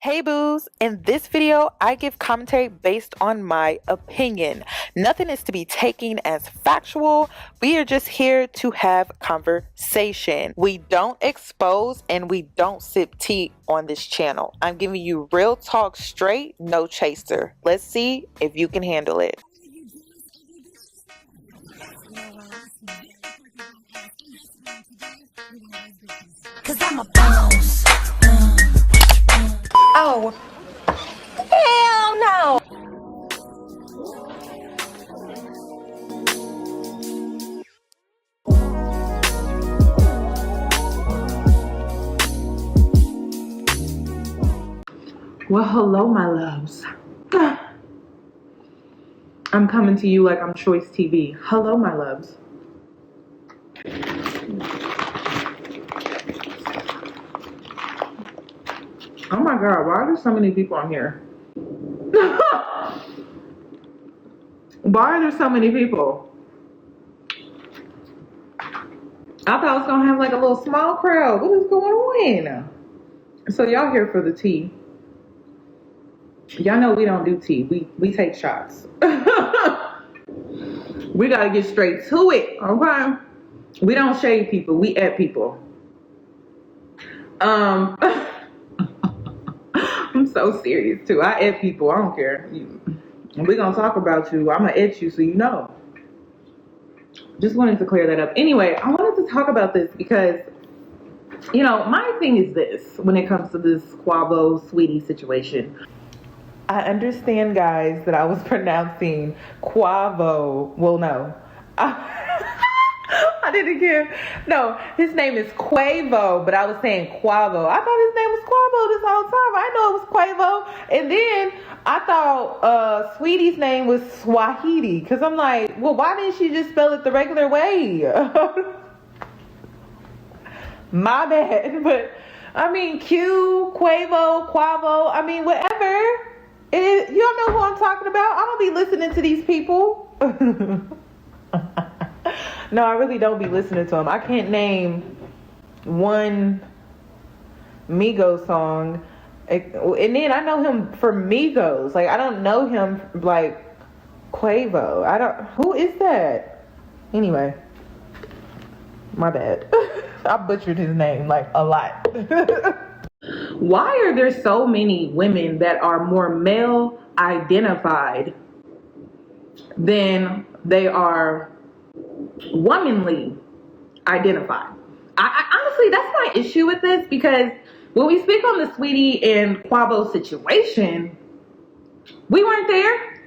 Hey boos, in this video I give commentary based on my opinion. Nothing is to be taken as factual. We are just here to have conversation. We don't expose and we don't sip tea on this channel. I'm giving you real talk straight, no chaser. Let's see if you can handle it. Cause I'm a boss. Oh, hell no. Well, hello, my loves. I'm coming to you like I'm Choice TV. Hello, my loves. Oh my God, why are there so many people on here? Why are there so many people? I thought I was gonna have like a little small crowd. What is going on? So y'all here for the tea. Y'all know we don't do tea. We take shots. We gotta get straight to it, okay? We don't shade people, we at people. I'm so serious too. I at people, I don't care. We're gonna talk about you. I'm gonna at you so you know. Just wanted to clear that up. Anyway, I wanted to talk about this because, you know, my thing is this when it comes to this Quavo Saweetie situation. I understand, guys, that I was pronouncing Quavo. Well, no. I didn't care. No, his name is Quavo, but I was saying Quavo. I thought his name was Quavo this whole time. I know it was Quavo. And then I thought Sweetie's name was Saweetie. Because I'm like, well, why didn't she just spell it the regular way? My bad. But, I mean, Quavo, I mean, whatever. You don't know who I'm talking about. I don't be listening to these people. No, I really don't be listening to them. I can't name one Migos song. And then I know him for Migos. Like, I don't know him like Quavo. Who is that? Anyway, my bad. I butchered his name like a lot. Why are there so many women that are more male identified than they are womanly identified? I honestly, that's my issue with this, because when we speak on the Saweetie and Quavo situation, we weren't there,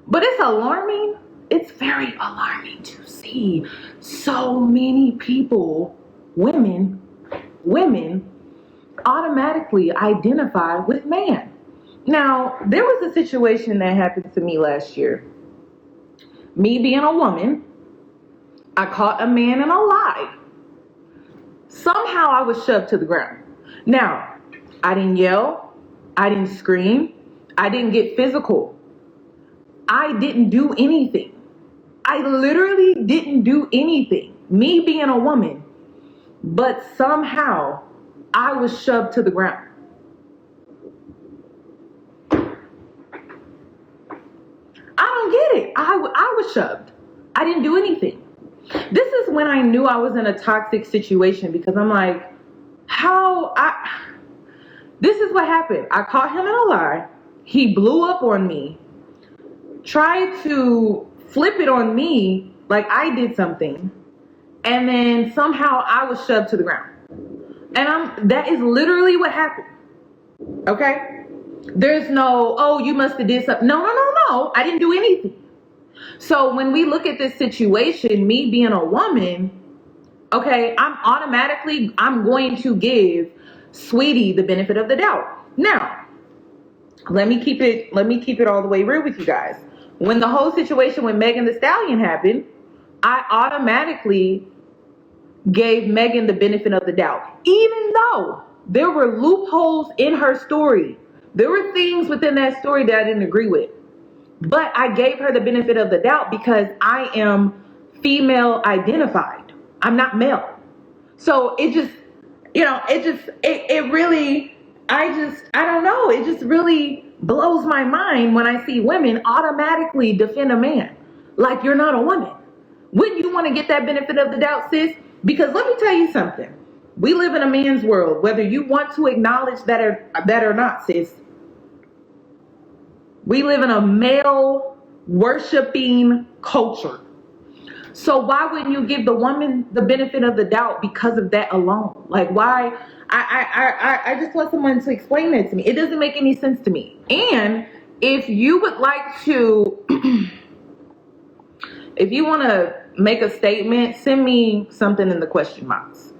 but it's alarming. It's very alarming to see so many people, women automatically identify with man. Now, there was a situation that happened to me last year. Me being a woman, I caught a man in a lie. Somehow I was shoved to the ground. Now, I didn't yell. I didn't scream. I didn't get physical. I didn't do anything. I literally didn't do anything. Me being a woman. But somehow I was shoved to the ground. I don't get it. I was shoved. I didn't do anything. This is when I knew I was in a toxic situation, because I'm like, this is what happened. I caught him in a lie. He blew up on me, tried to flip it on me like I did something, and then somehow I was shoved to the ground. And that is literally what happened. Okay? There's no, oh, you must have did something. No. I didn't do anything. So when we look at this situation, me being a woman, okay, I'm going to give Saweetie the benefit of the doubt. Now, let me keep it all the way real with you guys. When the whole situation with Megan Thee Stallion happened, I automatically gave Megan the benefit of the doubt, even though there were loopholes in her story. There were things within that story that I didn't agree with. But I gave her the benefit of the doubt because I am female identified. I'm not male. So it just, it really I don't know. It just really blows my mind when I see women automatically defend a man like you're not a woman. Wouldn't you want to get that benefit of the doubt, sis? Because let me tell you something. We live in a man's world, whether you want to acknowledge that or not, sis. We live in a male worshiping culture. So why wouldn't you give the woman the benefit of the doubt because of that alone? Like, why? I just want someone to explain that to me. It doesn't make any sense to me. And if you would like to, if you want to make a statement, send me something in the question box.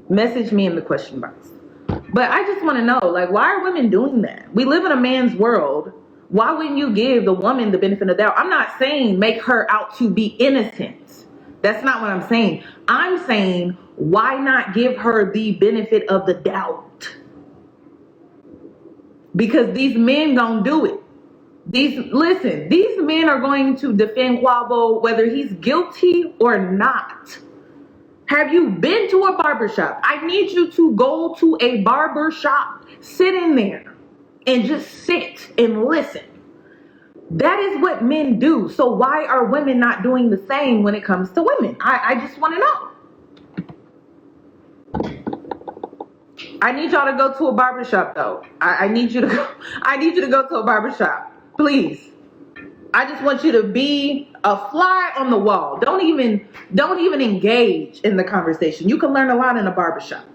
Message me in the question box. But I just want to know, like, why are women doing that? We live in a man's world. Why wouldn't you give the woman the benefit of the doubt? I'm not saying make her out to be innocent. That's not what I'm saying. I'm saying, why not give her the benefit of the doubt? Because these men don't do it. These men are going to defend Quavo whether he's guilty or not. Have you been to a barbershop? I need you to go to a barbershop, sit in there, and just sit and listen. That is what men do. So why are women not doing the same when it comes to women? I just want to know. I need y'all to go to a barbershop though. I need you to go to a barbershop. Please. I just want you to be a fly on the wall. Don't even engage in the conversation. You can learn a lot in a barbershop.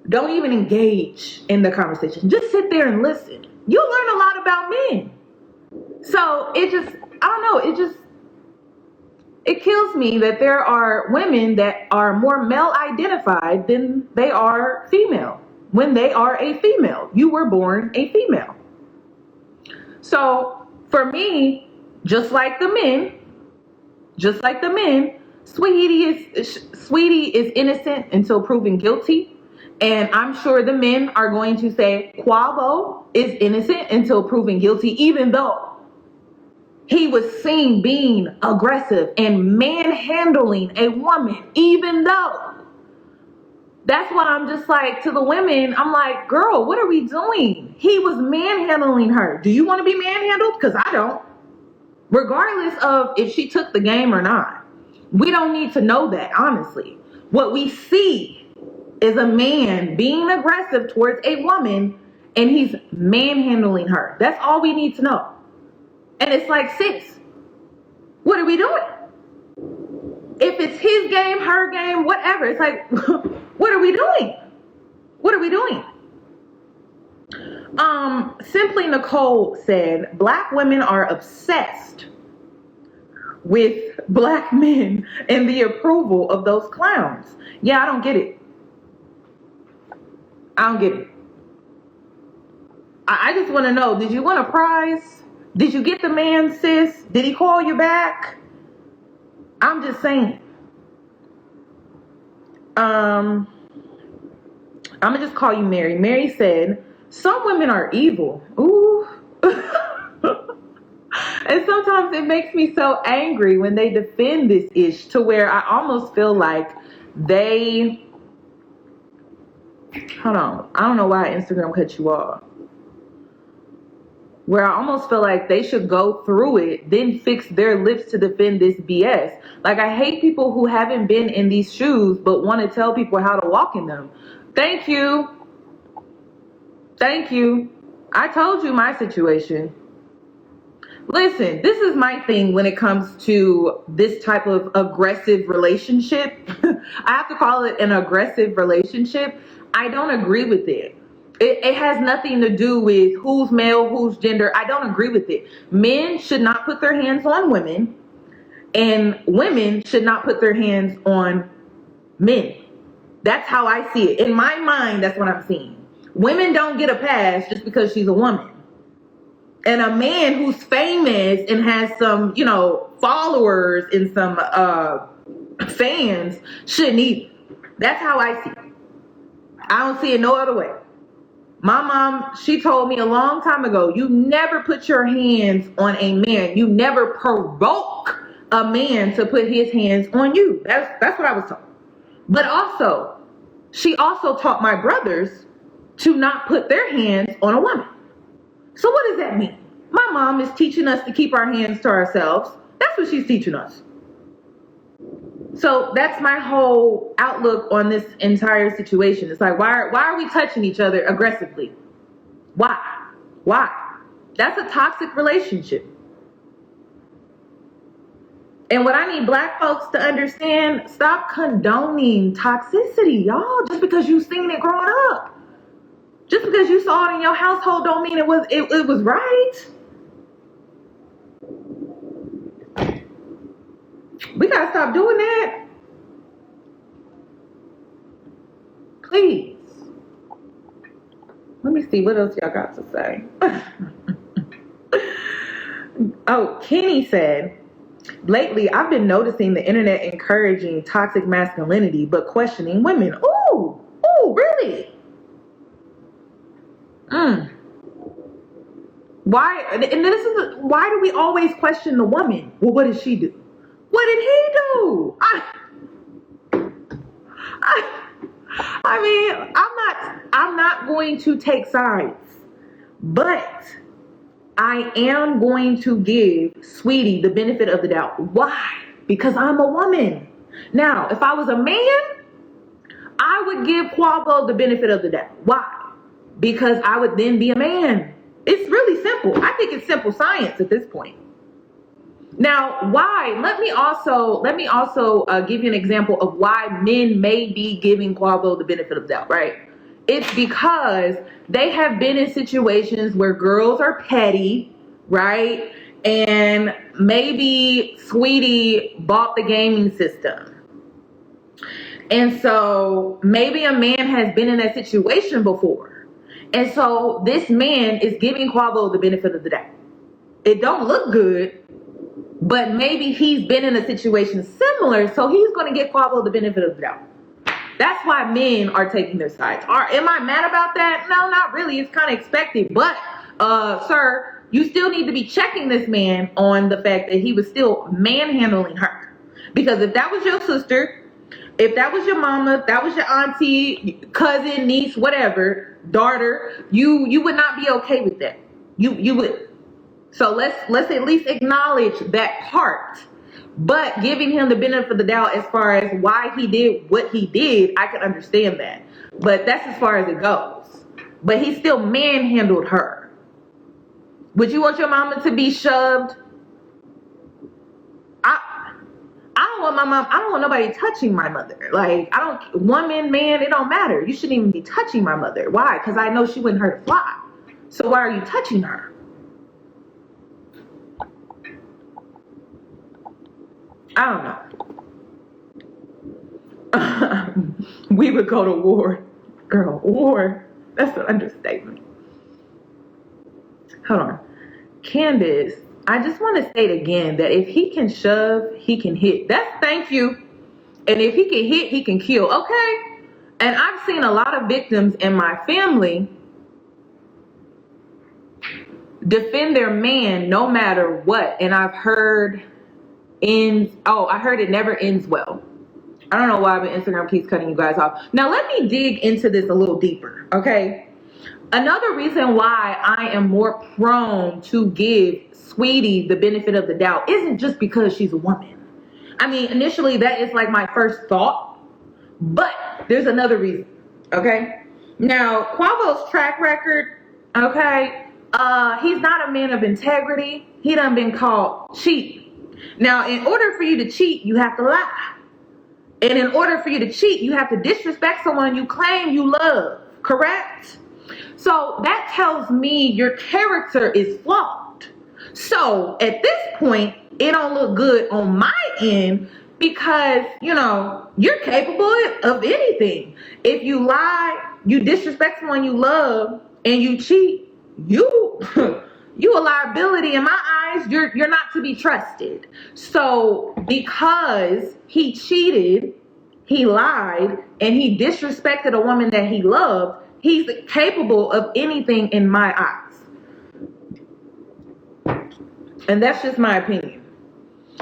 Don't even engage in the conversation. Just sit there and listen. You'll learn a lot about men. So it kills me that there are women that are more male identified than they are female. When they are a female, you were born a female. So for me, just like the men, Saweetie is innocent until proven guilty. And I'm sure the men are going to say Quavo is innocent until proven guilty, even though he was seen being aggressive and manhandling a woman, even though. That's why I'm just like, to the women, I'm like, girl, what are we doing? He was manhandling her. Do you want to be manhandled? Because I don't. Regardless of if she took the game or not. We don't need to know that, honestly. What we see is a man being aggressive towards a woman and he's manhandling her. That's all we need to know. And it's like, sis, what are we doing? If it's his game, her game, whatever, it's like, what are we doing? What are we doing? Simply Nicole said, Black women are obsessed with Black men and the approval of those clowns. Yeah, I don't get it. I just want to know, did you win a prize? Did you get the man, sis? Did he call you back? I'm just saying. I'm gonna just call you Mary. Mary said, some women are evil. Ooh. And sometimes it makes me so angry when they defend this ish to where I almost feel like they, hold on, I don't know why Instagram cut you off. Where I almost feel like they should go through it, then fix their lips to defend this BS. Like, I hate people who haven't been in these shoes but want to tell people how to walk in them. Thank you. I told you my situation. Listen, this is my thing when it comes to this type of aggressive relationship. I have to call it an aggressive relationship. I don't agree with it. It has nothing to do with who's male, who's gender. I don't agree with it. Men should not put their hands on women, and women should not put their hands on men. That's how I see it. In my mind, that's what I'm seeing. Women don't get a pass just because she's a woman. And a man who's famous and has some, followers and some fans shouldn't either. That's how I see it. I don't see it no other way. My mom, she told me a long time ago, you never put your hands on a man. You never provoke a man to put his hands on you. That's what I was told. But also, she also taught my brothers, to not put their hands on a woman. So what does that mean? My mom is teaching us to keep our hands to ourselves. That's what she's teaching us. So that's my whole outlook on this entire situation. It's like, why are we touching each other aggressively? Why? That's a toxic relationship. And what I need black folks to understand, stop condoning toxicity, y'all. Just because you seen it growing up. Just because you saw it in your household don't mean it was right. We gotta stop doing that. Please. Let me see what else y'all got to say. Oh, Kenny said, lately I've been noticing the internet encouraging toxic masculinity but questioning women. Ooh, really? Why? And this is why do we always question the woman? Well, what did she do? What did he do? I mean, I'm not going to take sides, but I am going to give Saweetie the benefit of the doubt. Why? Because I'm a woman. Now, if I was a man, I would give Quavo the benefit of the doubt. Why? Because I would then be a man. It's really simple. I think it's simple science at this point. Now, why? Let me also give you an example of why men may be giving Quavo the benefit of the doubt, right? It's because they have been in situations where girls are petty, right? And maybe Saweetie bought the gaming system. And so maybe a man has been in that situation before. And so this man is giving Quavo the benefit of the doubt. It don't look good, but maybe he's been in a situation similar, so he's going to get Quavo the benefit of the doubt. That's why men are taking their sides. Am I mad about that? No, not really. It's kind of expected. But, sir, you still need to be checking this man on the fact that he was still manhandling her. Because if that was your sister, if that was your mama, if that was your auntie, cousin, niece, whatever, daughter, you would not be okay with that. You would. So let's at least acknowledge that part. But giving him the benefit of the doubt as far as why he did what he did, I can understand that. But that's as far as it goes. But he still manhandled her. Would you want your mama to be shoved? I don't want my mom, I don't want nobody touching my mother. Like, woman, man, it don't matter. You shouldn't even be touching my mother. Why? Because I know she wouldn't hurt a fly. So why are you touching her? I don't know. We would go to war. Girl, war. That's an understatement. Hold on. Candace, I just want to state again that if he can shove, he can hit. Thank you. And if he can hit, he can kill. Okay? And I've seen a lot of victims in my family defend their man no matter what. And I've heard it never ends well. I don't know why my Instagram keeps cutting you guys off. Now let me dig into this a little deeper, okay? Another reason why I am more prone to give Saweetie the benefit of the doubt isn't just because she's a woman. I mean, initially that is like my first thought, but there's another reason, okay? Now, Quavo's track record, okay, he's not a man of integrity. He done been called cheat. Now, in order for you to cheat, you have to lie. And in order for you to cheat, you have to disrespect someone you claim you love, correct? So that tells me your character is flawed. So at this point, it don't look good on my end because, you're capable of anything. If you lie, you disrespect someone you love, and you cheat, you a liability in my eyes. You're not to be trusted. So because he cheated, he lied, and he disrespected a woman that he loved, he's capable of anything in my eyes. And that's just my opinion.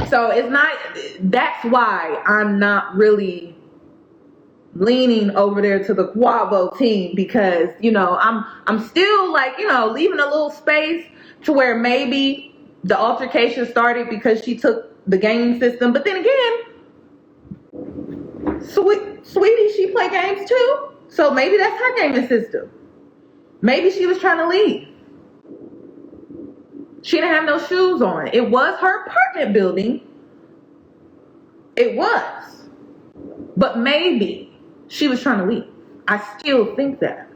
So that's why I'm not really leaning over there to the Quavo team because, I'm still like, leaving a little space to where maybe the altercation started because she took the gaming system. But then again, Sweetie, she play games too. So maybe that's her gaming system. Maybe she was trying to leave. She didn't have no shoes on. It was her apartment building. It was. But maybe she was trying to leave. I still think that.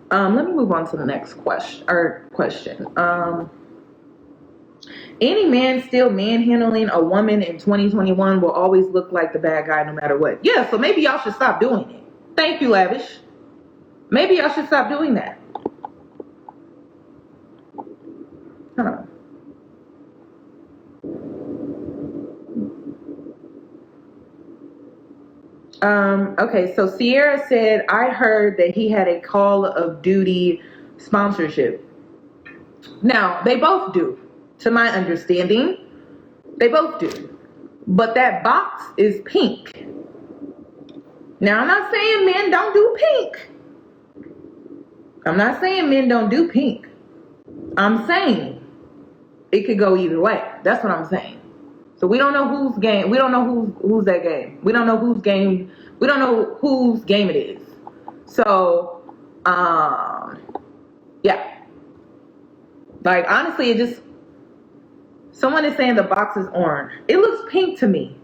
Let me move on to the next question. Any man still manhandling a woman in 2021 will always look like the bad guy no matter what. Yeah, so maybe y'all should stop doing it. Thank you, Lavish. Maybe y'all should stop doing that. Hold on. Okay, so Sierra said, I heard that he had a Call of Duty sponsorship. Now, they both do. To my understanding, they both do. But that box is pink. Now, I'm not saying men don't do pink. I'm not saying men don't do pink. I'm saying it could go either way. That's what I'm saying. So we don't know whose game. We don't know who's that game. We don't know whose game. We don't know whose game it is. So, yeah. Like, honestly, it just... Someone is saying the box is orange. It looks pink to me.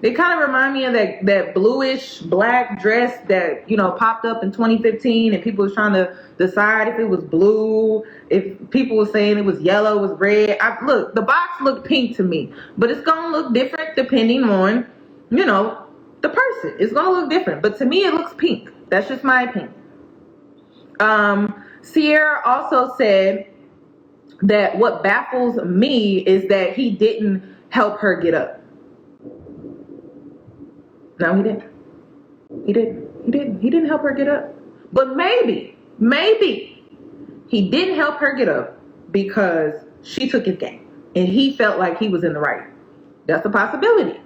They kind of remind me of that bluish black dress that, popped up in 2015 and people was trying to decide if it was blue, if people were saying it was yellow, it was red. Look, the box looked pink to me, but it's going to look different depending on, the person. It's going to look different, but to me it looks pink. That's just my opinion. Sierra also said that what baffles me is that he didn't help her get up. No, he didn't. He didn't help her get up. But maybe he didn't help her get up because she took his game and he felt like he was in the right. That's a possibility.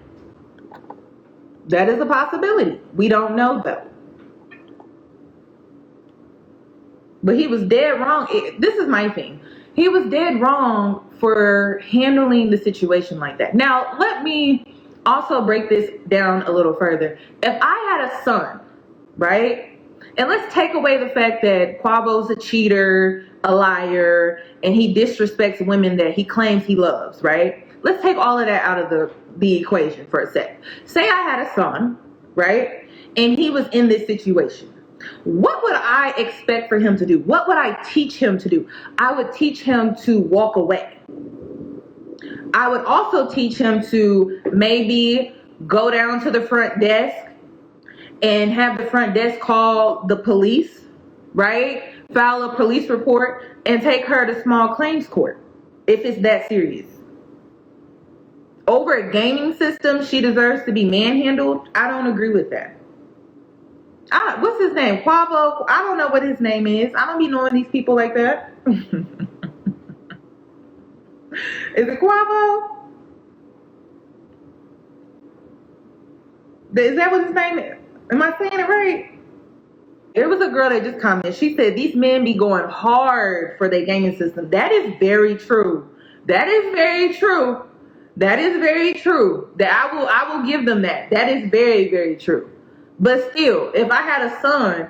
That is a possibility. We don't know though. But he was dead wrong. This is my thing. He was dead wrong for handling the situation like that. Now, let me also break this down a little further. If I had a son, right? And let's take away the fact that Quavo's a cheater, a liar, and he disrespects women that he claims he loves, right? Let's take all of that out of the equation for a sec. Say I had a son, right? And he was in this situation. What would I expect for him to do? What would I teach him to do? I would teach him to walk away. I would also teach him to maybe go down to the front desk and have the front desk call the police, right? File a police report and take her to small claims court if it's that serious. Over a gaming system, she deserves to be manhandled. I don't agree with that. What's his name? Quavo? I don't know what his name is. I don't be knowing these people like that. Is it Quavo? Is that what his name is? Am I saying it right? There was a girl that just commented. She said these men be going hard for their gaming system. That is very true. That is very true. That is very true. That I will give them that. That is very, very true. But still, if I had a son,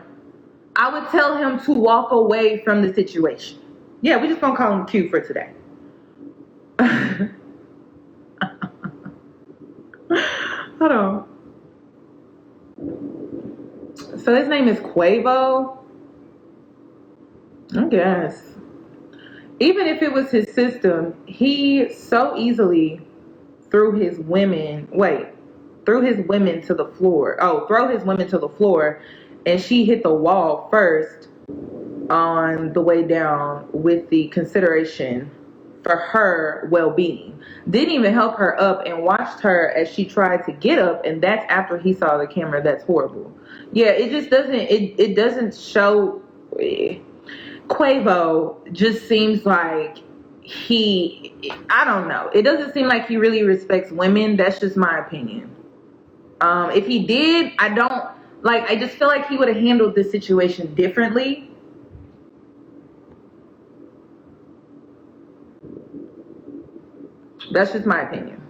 I would tell him to walk away from the situation. Yeah, we're just gonna call him Q for today. Hold on. So his name is Quavo. I guess. Even if it was his system, he so easily threw his women to the floor. Throw his women to the floor, and she hit the wall first on the way down with the consideration for her well-being. Didn't even help her up and watched her as she tried to get up, and that's after he saw the camera. That's horrible. Yeah, it just doesn't, it doesn't show. Quavo just seems like I don't know. It doesn't seem like he really respects women. That's just my opinion. If he did, I just feel like he would have handled this situation differently. That's just my opinion.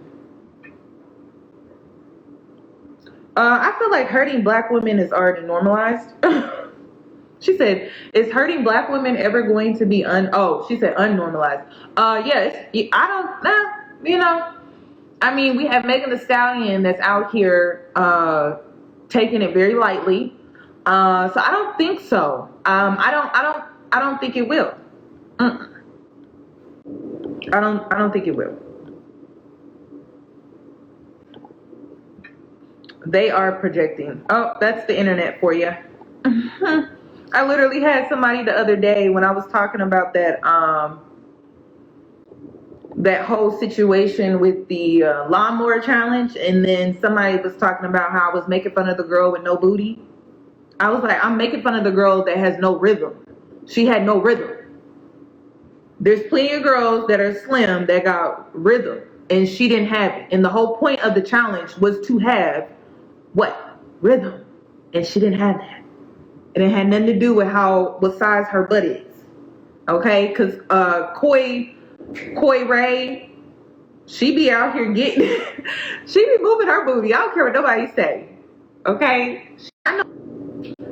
I feel like hurting black women is already normalized. She said, "Is hurting black women ever going to be she said unnormalized. Yes. I don't I mean, we have Megan Thee Stallion that's out here taking it very lightly. So I don't think so. I don't think it will. I don't think it will. They are projecting. Oh, that's the internet for you. I literally had somebody the other day when I was talking about that whole situation with the lawnmower challenge, and then somebody was talking about how I was making fun of the girl with no booty. I was like, I'm making fun of the girl that has no rhythm. She had no rhythm. There's plenty of girls that are slim that got rhythm, and she didn't have it. And the whole point of the challenge was to have what? Rhythm. And she didn't have that. And it had nothing to do with what size her butt is. Okay? Because Coy Ray, she be out here getting she be moving her booty. I don't care what nobody say. Okay? I know.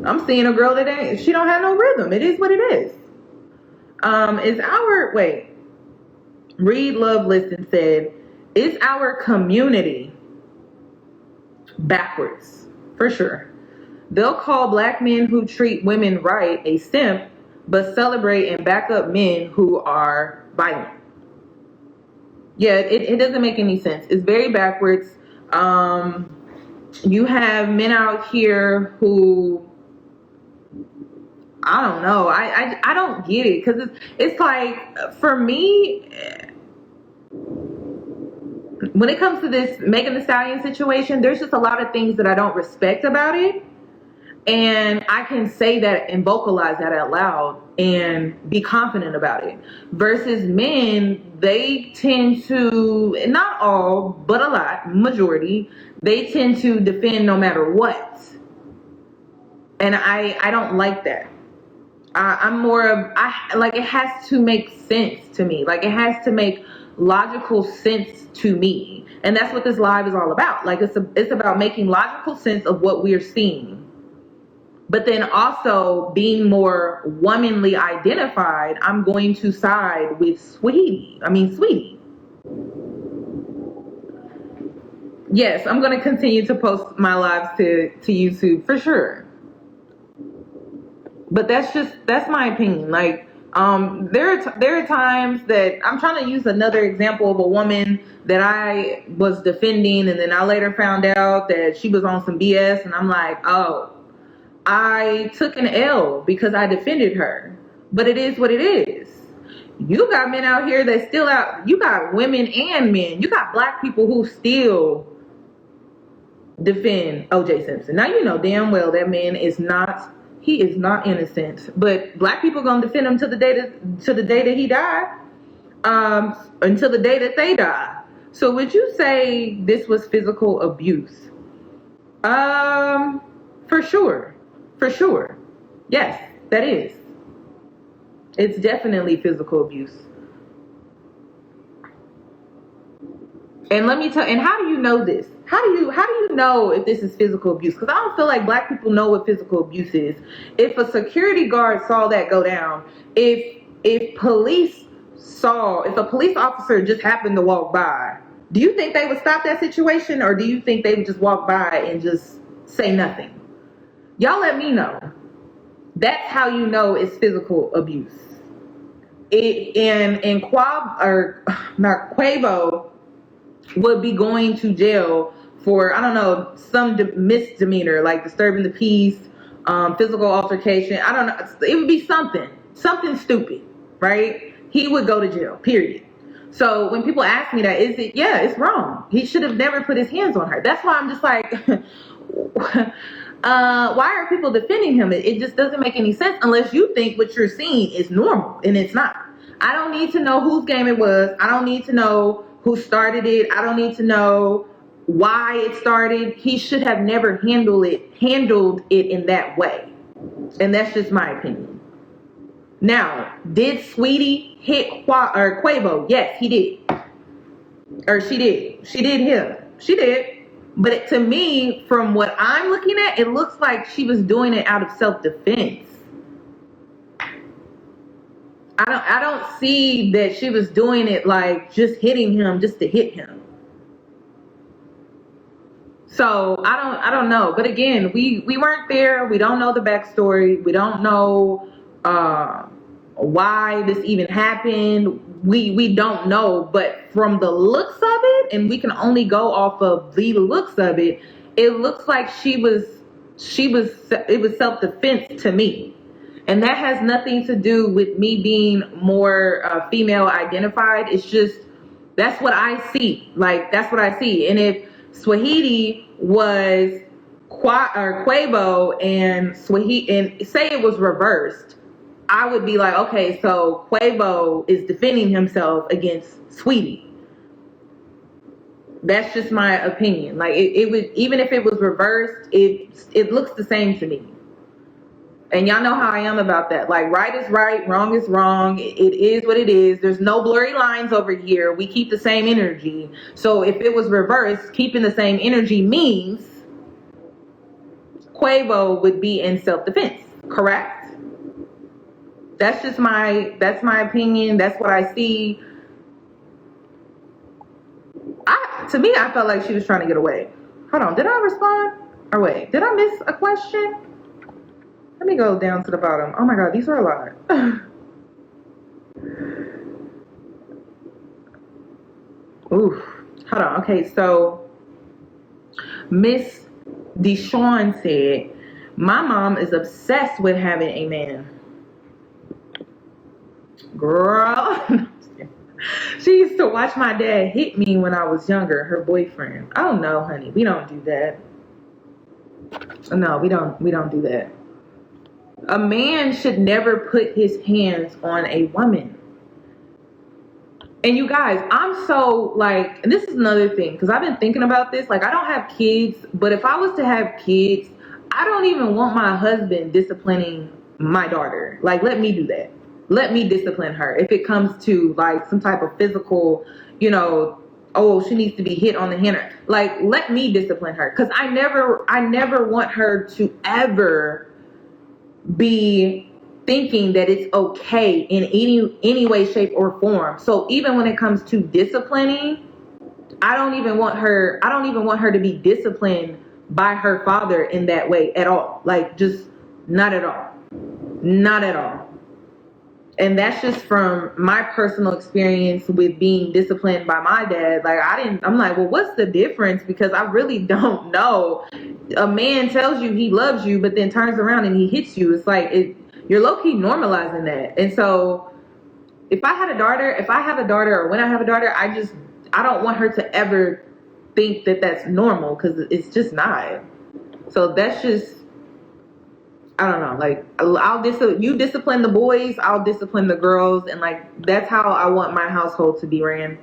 I'm seeing a girl that she don't have no rhythm. It is what it is. Reed Love Listen said, is our community backwards? For sure. They'll call black men who treat women right a simp, but celebrate and back up men who are violent. Yeah, it doesn't make any sense. It's very backwards. You have men out here who, I don't know. I don't get it, because it's like, for me, when it comes to this Megan Thee Stallion situation, there's just a lot of things that I don't respect about it. And I can say that and vocalize that out loud and be confident about it. Versus men, they tend to, not all, but a lot, majority, they tend to defend no matter what. And I don't like that. I'm more of, it has to make sense to me. Like, it has to make logical sense to me. And that's what this live is all about. Like, it's about making logical sense of what we're seeing. But then also being more womanly identified, I'm going to side with Sweetie. Yes, I'm going to continue to post my lives to YouTube for sure. But that's my opinion. Like, there are times that I'm trying to use another example of a woman that I was defending, and then I later found out that she was on some BS, and I'm like, oh, I took an L because I defended her. But it is what it is. You got men out here that still out. You got women and men. You got black people who still defend OJ Simpson. Now, you know damn well that man is not innocent. But black people gonna defend him to the day that he died. Until the day that they die. So would you say this was physical abuse? For sure. For sure. Yes, that is. It's definitely physical abuse. And let me tell, and how do you know this? How do you know if this is physical abuse? Because I don't feel like black people know what physical abuse is. If a security guard saw that go down, if a police officer just happened to walk by, do you think they would stop that situation, or do you think they would just walk by and just say nothing? Y'all let me know. That's how you know it's physical abuse. Quavo would be going to jail for, I don't know, some misdemeanor, like disturbing the peace, physical altercation. I don't know. It would be something stupid, right? He would go to jail, period. So when people ask me that, it's wrong. He should have never put his hands on her. That's why I'm just like, why are people defending him? It just doesn't make any sense unless you think what you're seeing is normal, and it's not. I don't need to know whose game it was. I don't need to know who started it. I don't need to know why it started. He should have never handled it in that way. And that's just my opinion. Now, did Saweetie hit Quavo? Yes, he did. Or she did. She did him. She did. But to me, from what I'm looking at, it looks like she was doing it out of self-defense. I don't see that she was doing it like just hitting him just to hit him. So I don't know. But again, we weren't there. We don't know the backstory. We don't know why this even happened. We don't know. But from the looks of it, and we can only go off of the looks of it, it looks like it was self-defense to me. And that has nothing to do with me being more female identified. It's just, that's what I see. Like, that's what I see. And if Saweetie was Quavo and Saweetie, and say it was reversed, I would be like, okay, so Quavo is defending himself against Saweetie. That's just my opinion. Like, it would, even if it was reversed, it looks the same to me. And y'all know how I am about that. Like, right is right, wrong is wrong. It is what it is. There's no blurry lines over here. We keep the same energy. So if it was reversed, keeping the same energy means Quavo would be in self-defense, correct? That's my opinion. That's what I see. To me, I felt like she was trying to get away. Hold on, did I respond? Or wait, did I miss a question? Let me go down to the bottom. Oh my God, these are a lot. Oof. Hold on. Okay, so Miss Deshawn said, my mom is obsessed with having a man. Girl. She used to watch my dad hit me when I was younger, her boyfriend. Oh no, honey, we don't do that. No, we don't do that. A man should never put his hands on a woman. And you guys, I'm so like, and this is another thing, because I've been thinking about this. Like, I don't have kids, but if I was to have kids, I don't even want my husband disciplining my daughter. Like, let me do that. Let me discipline her. If it comes to like some type of physical, oh, she needs to be hit on the hand. Like, let me discipline her. Because I never want her to ever be thinking that it's okay in any way, shape, or form. So even when it comes to disciplining, I don't even want her to be disciplined by her father in that way at all. Like, just not at all. Not at all. And that's just from my personal experience with being disciplined by my dad. Like, I'm like, well, what's the difference? Because I really don't know. A man tells you he loves you, but then turns around and he hits you. It's like, you're low-key normalizing that. And so if I have a daughter, or when I have a daughter, I don't want her to ever think that that's normal, because it's just not. So that's just, I don't know, like, you discipline the boys, I'll discipline the girls, and like, that's how I want my household to be ran.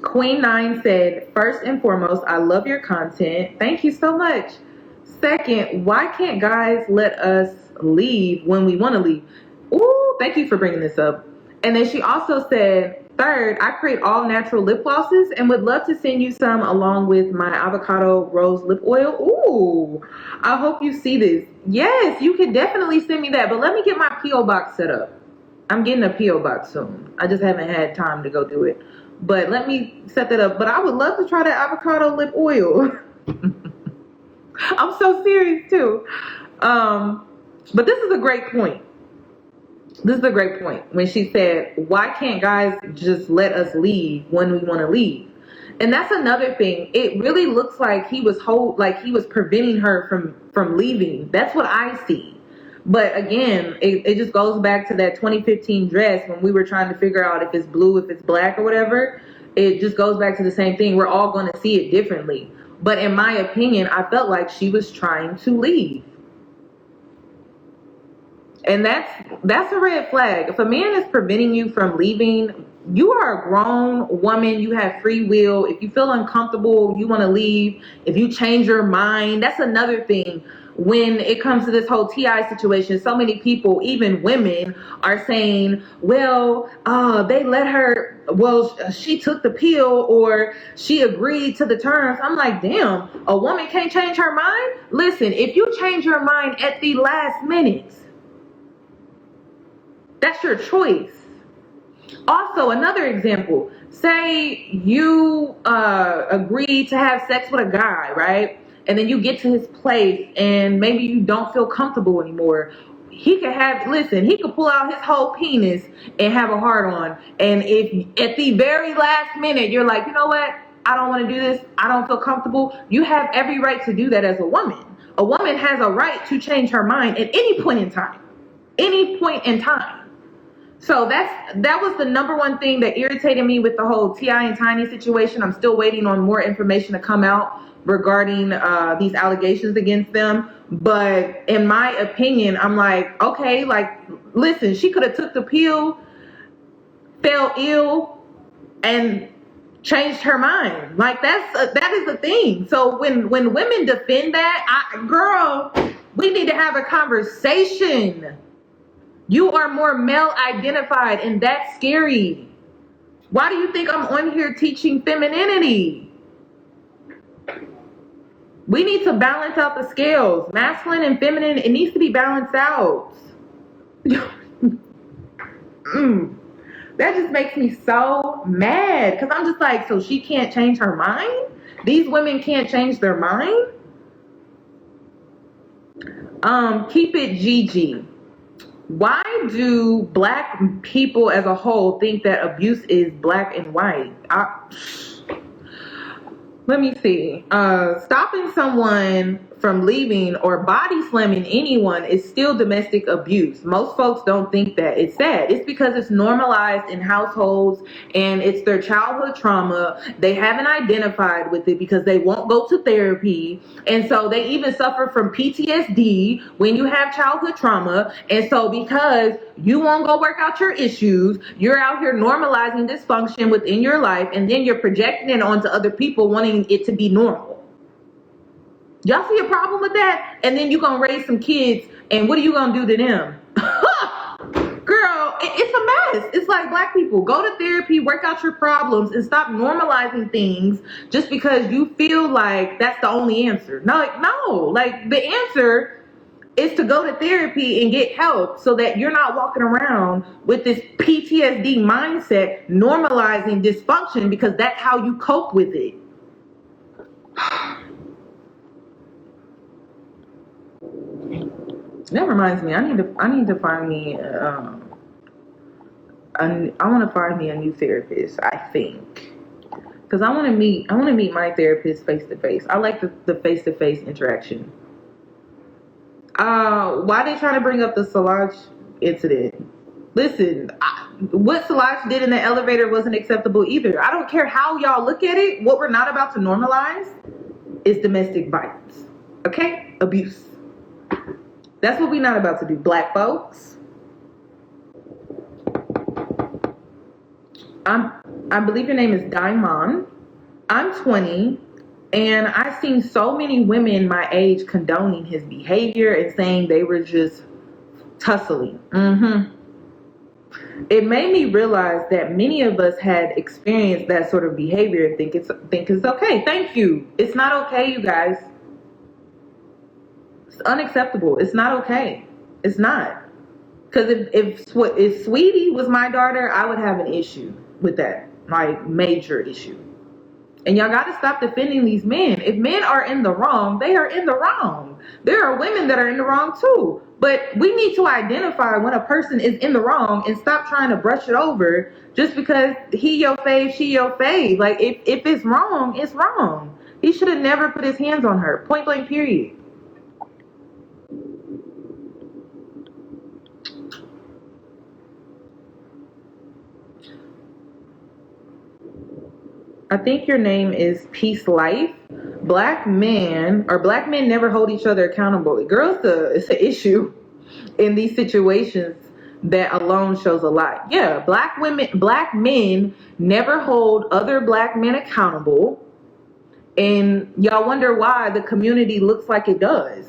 Queen 9 said, first and foremost, I love your content. Thank you so much. Second, why can't guys let us leave when we want to leave? Ooh, thank you for bringing this up. And then she also said, third, I create all natural lip glosses and would love to send you some along with my avocado rose lip oil. Ooh, I hope you see this. Yes, you can definitely send me that, but let me get my P.O. box set up. I'm getting a P.O. box soon. I just haven't had time to go do it. But let me set that up. But I would love to try that avocado lip oil. I'm so serious too. But this is a great point. This is a great point when she said, why can't guys just let us leave when we want to leave? And that's another thing. It really looks like he was preventing her from leaving. That's what I see. But again, it just goes back to that 2015 dress when we were trying to figure out if it's blue, if it's black, or whatever. It just goes back to the same thing. We're all going to see it differently. But in my opinion, I felt like she was trying to leave. And that's a red flag. If a man is preventing you from leaving, you are a grown woman. You have free will. If you feel uncomfortable, you want to leave. If you change your mind, that's another thing. When it comes to this whole TI situation, so many people, even women, are saying, well, they let her, well, she took the pill or she agreed to the terms. I'm like, damn, a woman can't change her mind? Listen, if you change your mind at the last minute, that's your choice. Also, another example, say you agree to have sex with a guy, right? And then you get to his place and maybe you don't feel comfortable anymore. He could pull out his whole penis and have a hard on. And if at the very last minute you're like, you know what? I don't want to do this. I don't feel comfortable. You have every right to do that as a woman. A woman has a right to change her mind at any point in time. Any point in time. So that was the number one thing that irritated me with the whole T.I. and Tiny situation. I'm still waiting on more information to come out regarding these allegations against them. But in my opinion, I'm like, okay, like, listen, she could have took the pill, fell ill, and changed her mind. Like, that is the thing. So when women defend that, girl, we need to have a conversation. You are more male identified, and that's scary. Why do you think I'm on here teaching femininity? We need to balance out the scales. Masculine and feminine, it needs to be balanced out. That just makes me so mad, because I'm just like, so she can't change her mind? These women can't change their mind? Keep it GG. Why do black people as a whole think that abuse is black and white? Let me see. Stopping someone from leaving or body slamming anyone is still domestic abuse. Most folks don't think that. It's sad. It's because it's normalized in households and it's their childhood trauma. They haven't identified with it because they won't go to therapy. And so they even suffer from PTSD when you have childhood trauma. And so because you won't go work out your issues, you're out here normalizing dysfunction within your life, and then you're projecting it onto other people wanting it to be normal. Y'all see a problem with that? And then you're going to raise some kids, and what are you going to do to them? Girl, it's a mess. It's like, black people, go to therapy, work out your problems, and stop normalizing things just because you feel like that's the only answer. No, like, the answer is to go to therapy and get help so that you're not walking around with this PTSD mindset, normalizing dysfunction because that's how you cope with it. That reminds me, I need to find me I want to find me a new therapist, I think, because I want to meet my therapist face to face. I like the face to face interaction. Why they trying to bring up the Solange incident? Listen, what Solange did in the elevator wasn't acceptable either. I don't care how y'all look at it. What we're not about to normalize is domestic violence. Okay? Abuse. That's what we're not about to do, black folks. I believe your name is Daimon. I'm 20, and I've seen so many women my age condoning his behavior and saying they were just tussling. It made me realize that many of us had experienced that sort of behavior and think it's okay. Thank you. It's not okay, you guys. It's unacceptable. It's not okay. It's not. Because if Sweetie was my daughter, I would have an issue with that, like, major issue. And y'all got to stop defending these men. If men are in the wrong, they are in the wrong. There are women that are in the wrong too. But we need to identify when a person is in the wrong and stop trying to brush it over just because he your fave, she your fave. Like, if it's wrong, it's wrong. He should have never put his hands on her. Point blank, period. I think your name is Peace Life. Black men never hold each other accountable. Girls, it's an issue. in these situations that alone shows a lot. Yeah, black men never hold other black men accountable. And y'all wonder why the community looks like it does.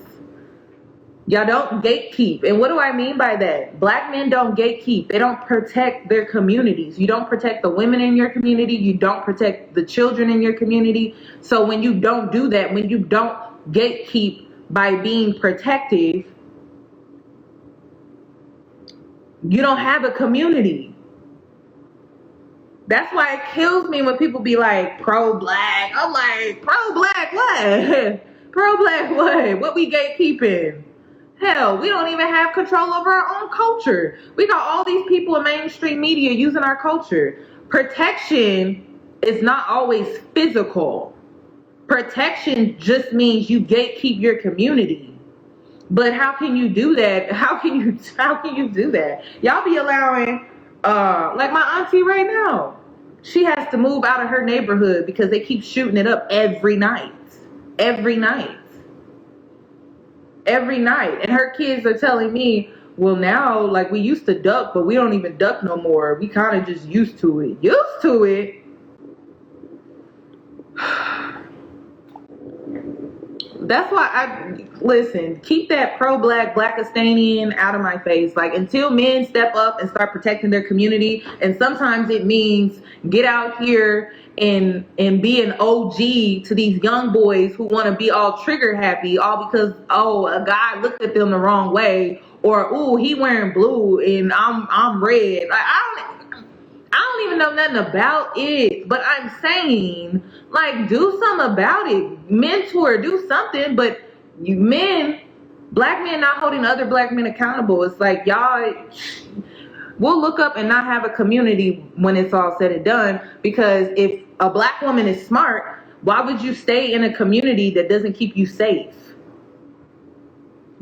Y'all don't gatekeep. And what do I mean by that? Black men don't gatekeep. They don't protect their communities. You don't protect the women in your community. You don't protect the children in your community. So when you don't do that, when you don't gatekeep by being protective, you don't have a community. That's why it kills me when people be like, pro-black. I'm like, pro-black what? Pro-black what? What we gatekeeping? Hell, we don't even have control over our own culture. We got all these people in mainstream media using our culture. Protection is not always physical. Protection just means you gatekeep your community. But how can you do that? How can you do that? Y'all be allowing, like my auntie right now, she has to move out of her neighborhood because they keep shooting it up every night. Every night. Every night. And her kids are telling me, well, now, like, we used to duck, but we don't even duck no more. We kind of just used to it. Used to it? That's why listen, keep that pro-black, Blackistanian out of my face. Like, until men step up and start protecting their community, and sometimes it means get out here and be an OG to these young boys who want to be all trigger happy, all because, oh, a guy looked at them the wrong way, or, ooh, he wearing blue and I'm red. Like, I don't even know nothing about it, but I'm saying, like, do something about it. Mentor, do something. But you men, black men not holding other black men accountable. It's like, y'all, we'll look up and not have a community when it's all said and done. Because if a black woman is smart, why would you stay in a community that doesn't keep you safe?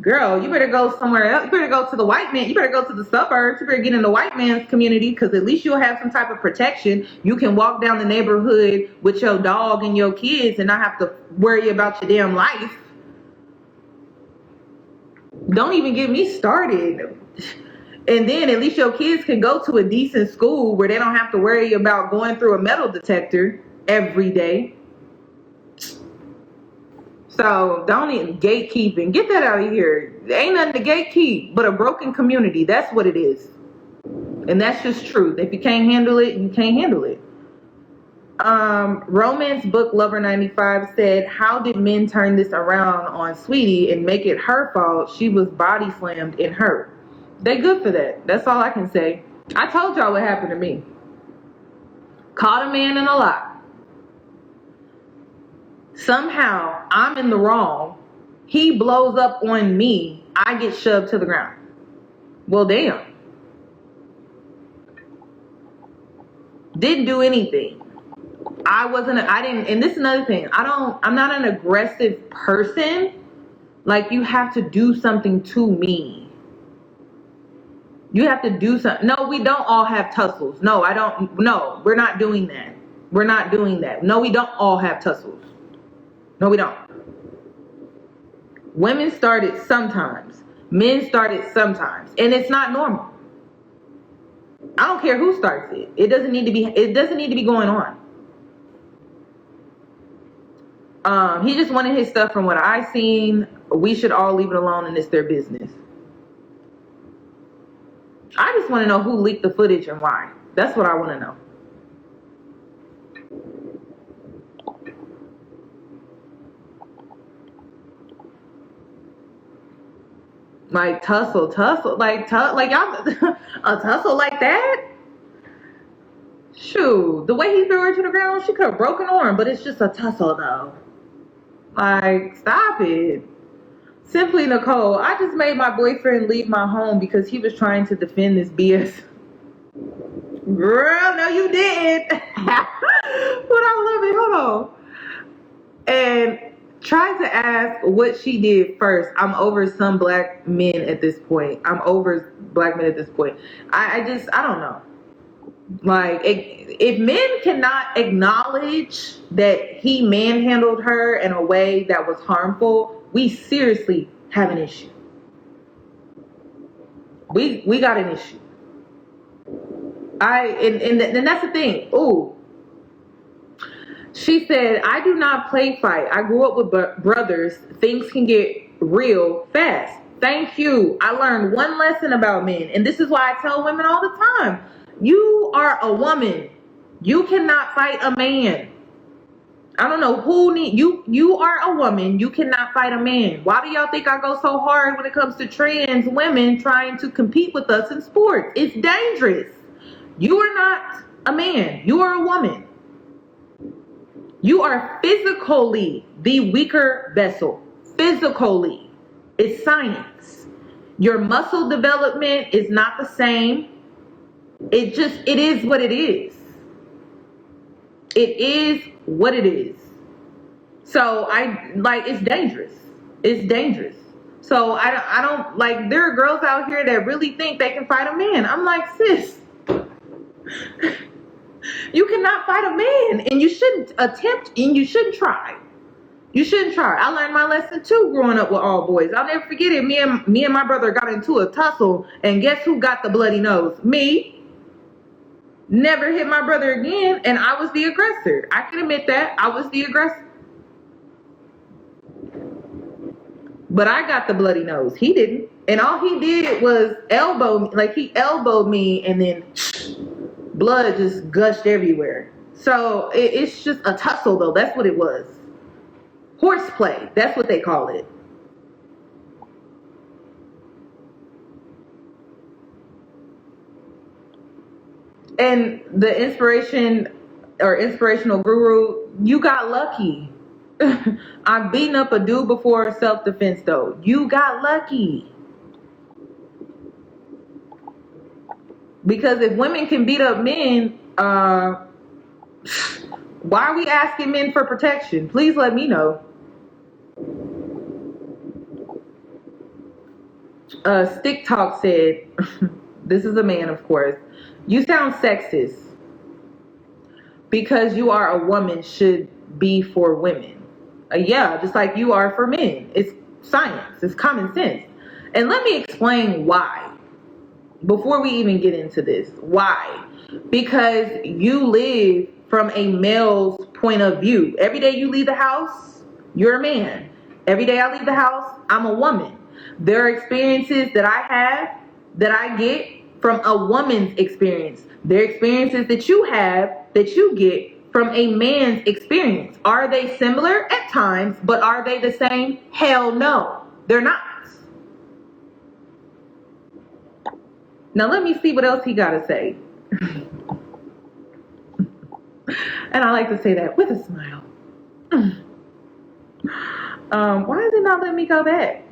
Girl, you better go somewhere else. You better go to the white man. You better go to the suburbs. You better get in the white man's community, because at least you'll have some type of protection. You can walk down the neighborhood with your dog and your kids and not have to worry about your damn life. Don't even get me started. And then at least your kids can go to a decent school where they don't have to worry about going through a metal detector every day. So don't even gatekeeping. Get that out of here. There ain't nothing to gatekeep but a broken community. That's what it is. And that's just truth. If you can't handle it, you can't handle it. Romance book lover 95 said, how did men turn this around on Saweetie and make it her fault? She was body slammed and hurt. They good for that. That's all I can say. I told y'all what happened to me. Caught a man in a lie. Somehow I'm in the wrong. He blows up on me. I get shoved to the ground. Well, damn. Didn't do anything. And this is another thing. I'm not an aggressive person. Like, you have to do something to me. You have to do something. No, we don't all have tussles. No, we're not doing that. We're not doing that. No, we don't all have tussles. No, we don't. Women start it sometimes. Men start it sometimes. And it's not normal. I don't care who starts it. It doesn't need to be going on. He just wanted his stuff from what I seen. We should all leave it alone and it's their business. I just want to know who leaked the footage and why. That's what I want to know. Like tussle, like y'all, a tussle like that? Shoot, the way he threw her to the ground, she could have broken her arm, but it's just a tussle though. Like, stop it. Simply Nicole, I just made my boyfriend leave my home because he was trying to defend this BS. Girl, no you didn't. But I love it, hold on. And try to ask what she did first. I'm over some black men at this point. I don't know. Like, if men cannot acknowledge that he manhandled her in a way that was harmful, we seriously have an issue. We got an issue. And that's the thing. Ooh. She said, I do not play fight. I grew up with brothers. Things can get real fast. Thank you. I learned one lesson about men. And this is why I tell women all the time. You are a woman. You cannot fight a man. I don't know who need you. You are a woman. You cannot fight a man. Why do y'all think I go so hard when it comes to trans women trying to compete with us in sports? It's dangerous. You are not a man. You are a woman. You are physically the weaker vessel. Physically. It's science. Your muscle development is not the same. It is what it is. It is what it is. So it's dangerous. It's dangerous. So I don't like, there are girls out here that really think they can fight a man. I'm like, sis, you cannot fight a man, and you shouldn't attempt, and you shouldn't try. You shouldn't try. I learned my lesson too growing up with all boys. I'll never forget it. Me and my brother got into a tussle, and guess who got the bloody nose? Me. Never hit my brother again, and I was the aggressor. I can admit that. I was the aggressor. But I got the bloody nose. He didn't. And all he did was elbow me. Like, he elbowed me, and then blood just gushed everywhere. So it's just a tussle, though. That's what it was. Horseplay. That's what they call it. And the inspirational guru, you got lucky. I've beaten up a dude before, self-defense though. You got lucky. Because if women can beat up men, why are we asking men for protection? Please let me know. Stick Talk said, this is a man, of course. You sound sexist because you are a woman should be for women. Yeah, just like you are for men. It's science. It's common sense. And let me explain why. Before we even get into this. Why? Because you live from a male's point of view. Every day you leave the house, you're a man. Every day I leave the house, I'm a woman. There are experiences that I have that I get from a woman's experience. There are experiences that you have that you get from a man's experience. Are they similar? At times, but are they the same? Hell no, they're not. Now let me see what else he got to say. And I like to say that with a smile. Why is it not letting me go back?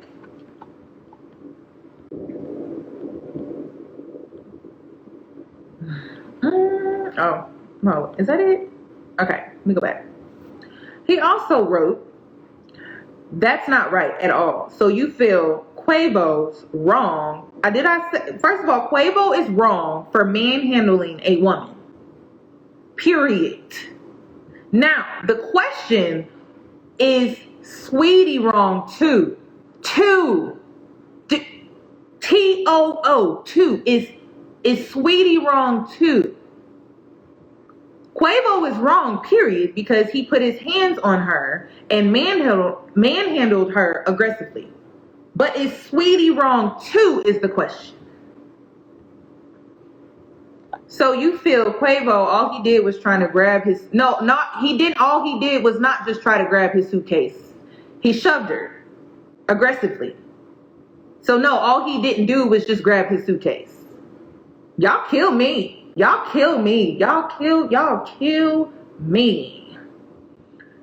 Oh, no. Is that it? Okay, let me go back. He also wrote, that's not right at all. So you feel Quavo's wrong. First of all, Quavo is wrong for manhandling a woman. Period. Now, the question is Saweetie wrong too? T-O-O, two. Is Saweetie wrong too? Quavo is wrong, period, because he put his hands on her and manhandled her aggressively. But is Saweetie wrong too is the question. So you feel Quavo, all he did was trying to grab his, all he did was not just try to grab his suitcase. He shoved her aggressively. So no, all he didn't do was just grab his suitcase. Y'all kill me. Y'all kill me. Y'all kill me.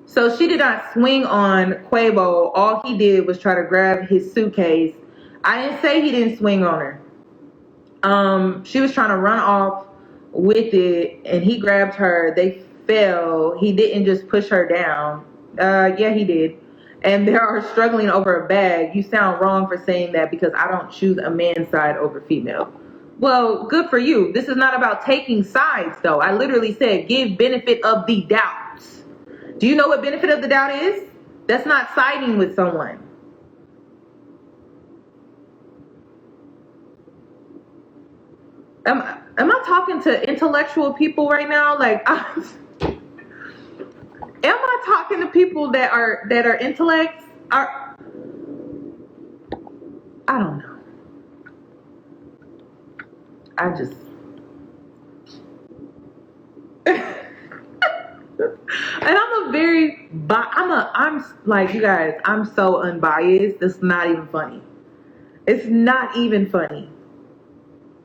So she did not swing on Quavo. All he did was try to grab his suitcase. I didn't say he didn't swing on her. She was trying to run off with it, and he grabbed her. They fell. He didn't just push her down. Yeah, he did. And they are struggling over a bag. You sound wrong for saying that because I don't choose a man's side over female. Well, good for you. This is not about taking sides, though. I literally said give benefit of the doubt. Do you know what benefit of the doubt is? That's not siding with someone. Am I talking to intellectual people right now? Like, am I talking to people that are intellects? I don't know. I just and I'm like, you guys, I'm so unbiased. It's not even funny. It's not even funny.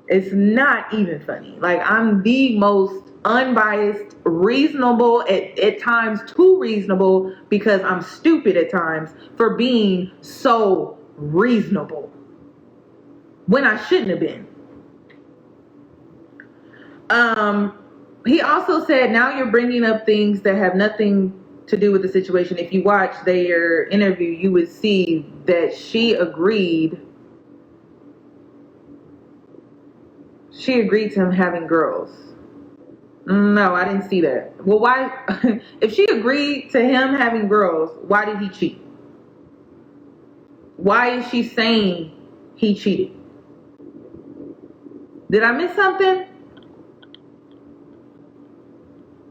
It's not even funny. Like, I'm the most unbiased, reasonable, at times too reasonable, because I'm stupid at times for being so reasonable when I shouldn't have been. He also said, now you're bringing up things that have nothing to do with the situation. If you watch their interview, you would see that she agreed to him having girls. No, I didn't see that. Well, why? If she agreed to him having girls, why did he cheat? Why is she saying he cheated? Did I miss something?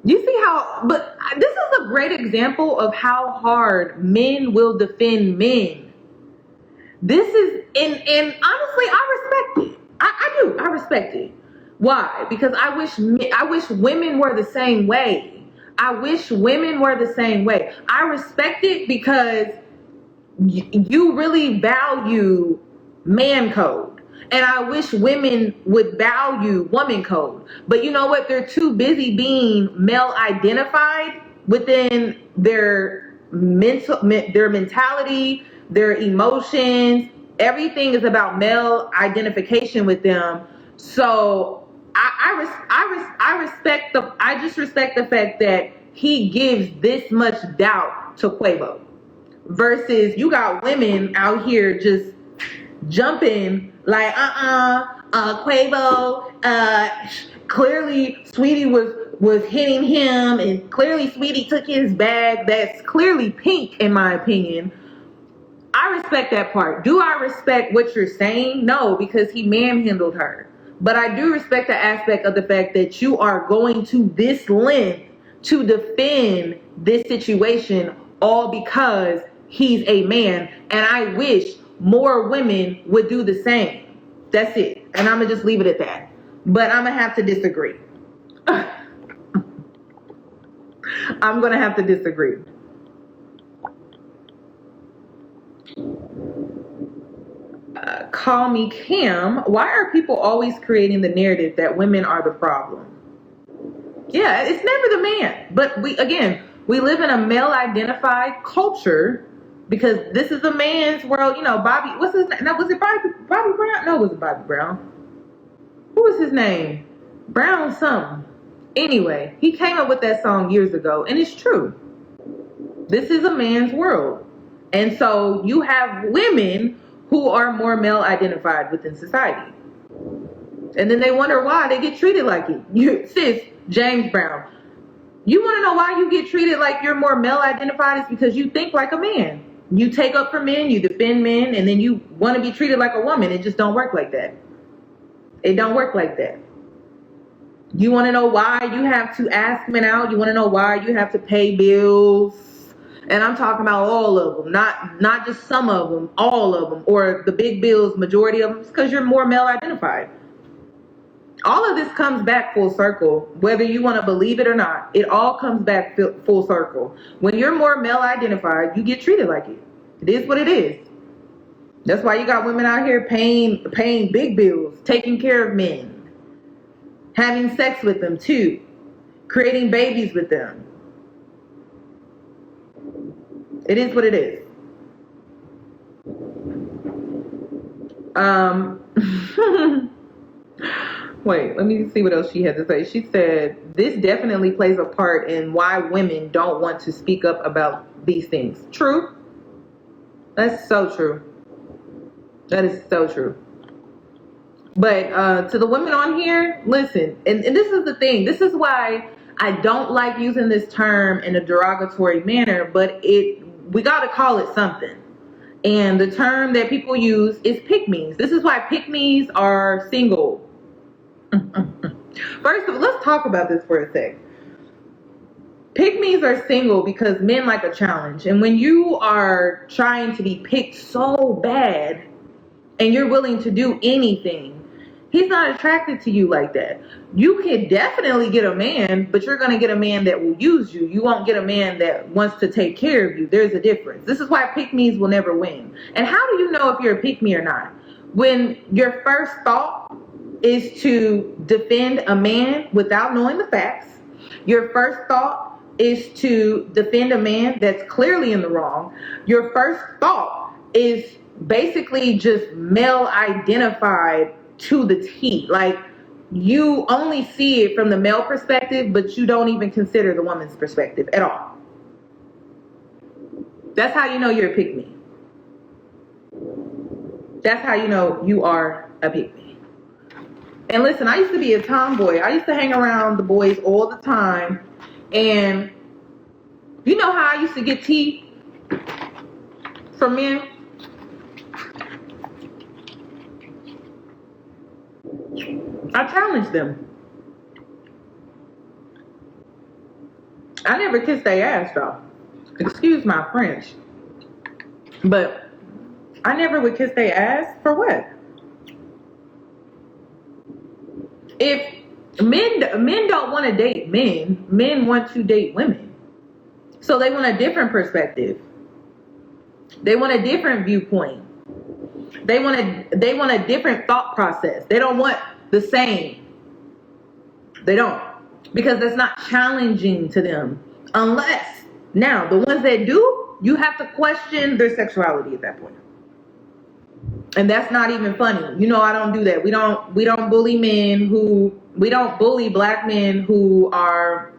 You see how, but this is a great example of how hard men will defend men. This is, and honestly, I respect it. I do. I respect it. Why? Because I wish women were the same way. I wish women were the same way. I respect it because you really value man code. And I wish women would value woman code. But you know what? They're too busy being male identified within their mentality, their emotions. Everything is about male identification with them. So I just respect the fact that he gives this much doubt to Quavo. Versus you got women out here just jumping like, Quavo, clearly Saweetie was hitting him, and clearly Saweetie took his bag. That's clearly pink, in my opinion. I respect that part. Do I respect what you're saying? No, because he manhandled her. But I do respect the aspect of the fact that you are going to this length to defend this situation, all because he's a man. And I wish more women would do the same. That's it. And I'm going to just leave it at that. But I'm going to have to disagree. I'm going to have to disagree. Call me Cam. Why are people always creating the narrative that women are the problem? Yeah, it's never the man. But we live in a male identified culture because this is a man's world. You know, Bobby, what's his name? No, was it Bobby Brown? No, it wasn't Bobby Brown. Who was his name? Brown something. Anyway, he came up with that song years ago, and it's true. This is a man's world. And so you have women who are more male identified within society. And then they wonder why they get treated like it. Sis, James Brown, you want to know why you get treated like you're more male identified? Is because you think like a man. You take up for men, you defend men, and then you want to be treated like a woman. It just don't work like that. It don't work like that. You want to know why you have to ask men out? You want to know why you have to pay bills? And I'm talking about all of them, not just some of them, all of them, or the big bills, majority of them. It's because you're more male identified. All of this comes back full circle, whether you want to believe it or not. It all comes back full circle. When you're more male identified, you get treated like it. It is what it is. That's why you got women out here paying big bills, taking care of men, having sex with them too, creating babies with them. It is what it is. Wait, let me see what else she had to say. She said, this definitely plays a part in why women don't want to speak up about these things. True. That's so true. That is so true. But to the women on here, listen, and this is the thing. This is why I don't like using this term in a derogatory manner, but we got to call it something. And the term that people use is pygmies. This is why pygmies are single. First of all, let's talk about this for a sec. Pygmies are single because men like a challenge. And when you are trying to be picked so bad and you're willing to do anything, he's not attracted to you like that. You can definitely get a man, but you're going to get a man that will use you. You won't get a man that wants to take care of you. There's a difference. This is why pygmies will never win. And how do you know if you're a pygmy or not? When your first thought is to defend a man without knowing the facts, your first thought is to defend a man that's clearly in the wrong. Your first thought is basically just male identified to the T. Like, you only see it from the male perspective, but you don't even consider the woman's perspective at all. That's how you know you're a pygmy. That's how you know you are a pygmy. And listen, I used to be a tomboy. I used to hang around the boys all the time. And you know how I used to get tea from men? I challenged them. I never kissed their ass though. Excuse my French. But I never would kiss their ass. For what? If men don't want to date men want to date women. So they want a different perspective. They want a different viewpoint. They want a different thought process. They don't want the same. They don't. Because that's not challenging to them. Unless, now, the ones that do, you have to question their sexuality at that point. And that's not even funny. You know, I don't do that. We don't bully we don't bully black men who are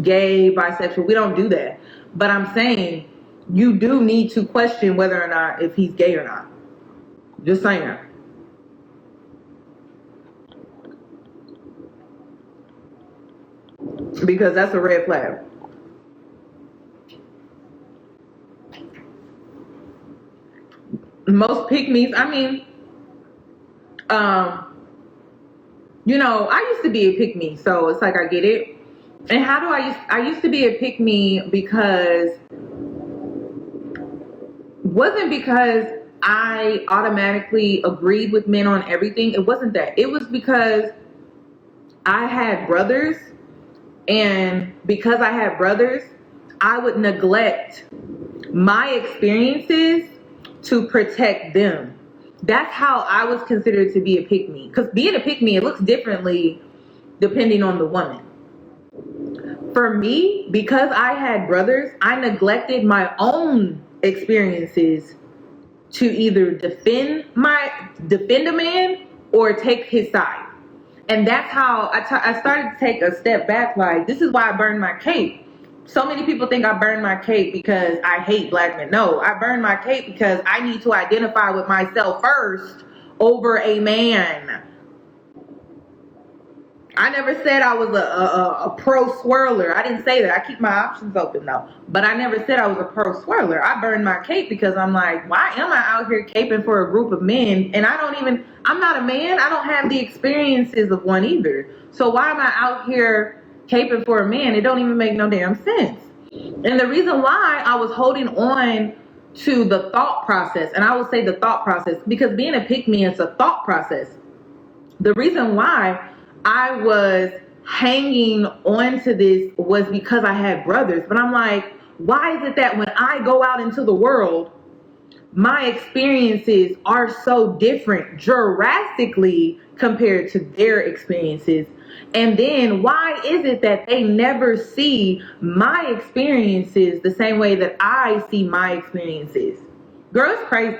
gay, bisexual. We don't do that. But I'm saying you do need to question whether or not if he's gay or not. Just saying that. Because that's a red flag. Most pygmies, I mean, you know, I used to be a pygmy, so it's like I get it. And how do I used to be a pygmy because wasn't because I automatically agreed with men on everything. It wasn't that. It was because I had brothers, and because I had brothers, I would neglect my experiences to protect them. That's how I was considered to be a pygmy. Because being a pygmy, it looks differently depending on the woman. For me, because I had brothers, I neglected my own experiences to either defend a man or take his side. And that's how I started to take a step back. Like, this is why I burned my cape. So many people think I burned my cape because I hate black men. No, I burned my cape because I need to identify with myself first over a man. I never said I was a pro swirler. I didn't say that. I keep my options open though. But I never said I was a pro swirler. I burned my cape because I'm like, why am I out here caping for a group of men? And I'm not a man. I don't have the experiences of one either. So why am I out here caping for a man? It don't even make no damn sense. And the reason why I was holding on to the thought process, and I would say the thought process, because being a pygmy is a thought process. The reason why I was hanging on to this was because I had brothers. But I'm like, why is it that when I go out into the world, my experiences are so different drastically compared to their experiences? And then why is it that they never see my experiences the same way that I see my experiences? Girl, it's crazy.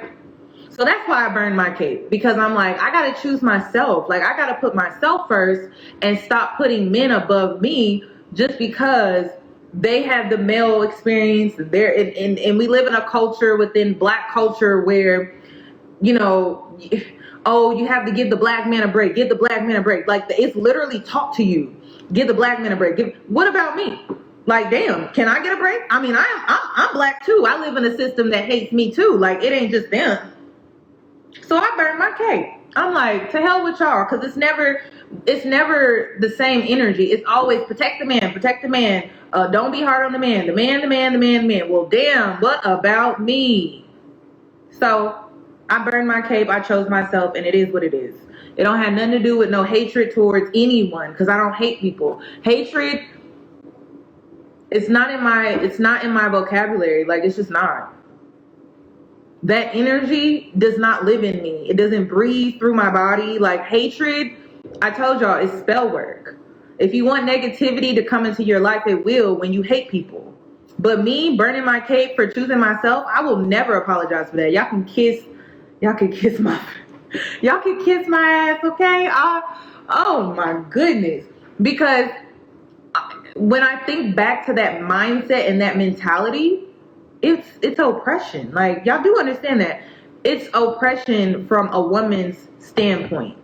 So that's why I burned my cape, because I'm like, I got to choose myself. Like, I got to put myself first and stop putting men above me just because they have the male experience. And we live in a culture within black culture where, you know, oh, you have to give the black man a break. Give the black man a break. Like, it's literally taught to you. Give the black man a break. What about me? Like, damn, can I get a break? I mean, I'm black too. I live in a system that hates me too. Like, it ain't just them. So I burned my cape. I'm like, to hell with y'all, because it's never, it's never the same energy. It's always protect the man, protect the man. Don't be hard on the man. The man, the man, the man, the man. Well, damn, what about me? So I burned my cape. I chose myself, and it is what it is. It don't have nothing to do with no hatred towards anyone, because I don't hate people. Hatred, it's not in my vocabulary. Like, it's just not. That energy does not live in me. It doesn't breathe through my body. Like, hatred, I told y'all, it's spell work. If you want negativity to come into your life, it will when you hate people. But me burning my cape for choosing myself, I will never apologize for that. Y'all can kiss my ass, okay? Oh my goodness. Because when I think back to that mindset and that mentality, it's oppression. Like, y'all do understand that. It's oppression from a woman's standpoint.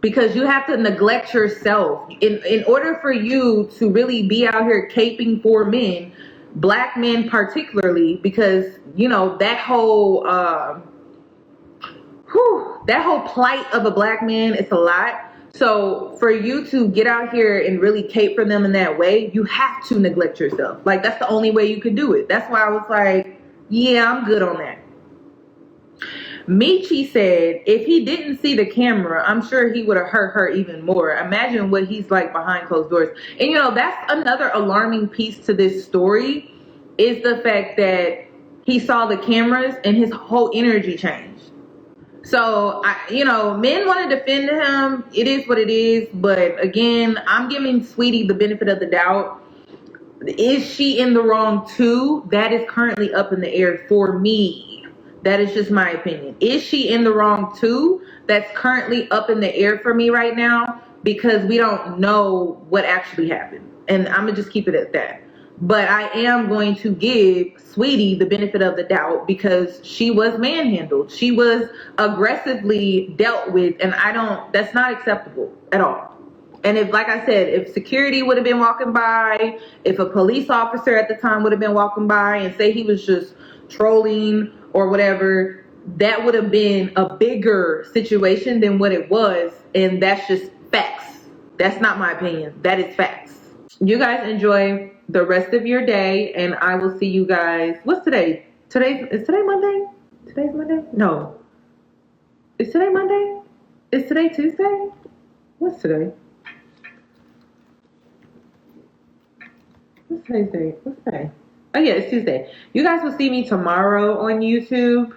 Because you have to neglect yourself. In order for you to really be out here caping for men, black men particularly, because, you know, that whole plight of a black man, it's a lot. So for you to get out here and really cape for them in that way, you have to neglect yourself. Like, that's the only way you could do it. That's why I was like, yeah, I'm good on that. Michi said if he didn't see the camera, I'm sure he would have hurt her even more. Imagine what he's like behind closed doors. And, you know, that's another alarming piece to this story, is the fact that he saw the cameras and his whole energy changed. So, men want to defend him. It is what it is. But again, I'm giving Saweetie the benefit of the doubt. Is she in the wrong too? That is currently up in the air for me. That is just my opinion. Is she in the wrong too? That's currently up in the air for me right now, because we don't know what actually happened. And I'm going to just keep it at that. But I am going to give Saweetie the benefit of the doubt, because she was manhandled. She was aggressively dealt with, and that's not acceptable at all. And if, like I said, if security would have been walking by, if a police officer at the time would have been walking by and say he was just trolling or whatever, that would have been a bigger situation than what it was. And that's just facts. That's not my opinion. That is facts. You guys enjoy the rest of your day, and I will see you guys. What's today? Is today Monday? Today's Monday? No. Is today Monday? Is today Tuesday? What's today? What's today's date? What's today? Oh yeah, it's Tuesday. You guys will see me tomorrow on YouTube.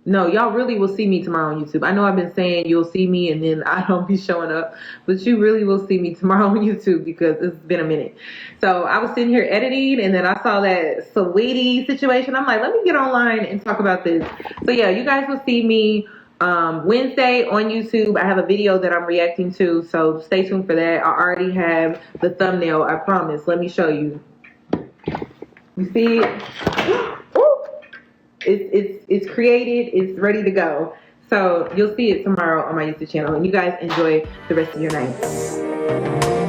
No, y'all really will see me tomorrow on YouTube. I know I've been saying you'll see me and then I don't be showing up, but you really will see me tomorrow on YouTube, because it's been a minute. So I was sitting here editing, and then I saw that Saweetie situation. I'm like, let me get online and talk about this. So yeah, you guys will see me Wednesday on YouTube. I have a video that I'm reacting to, so stay tuned for that. I already have the thumbnail, I promise. Let me show you. You see it? It's created. It's ready to go. So you'll see it tomorrow on my YouTube channel. And you guys enjoy the rest of your night.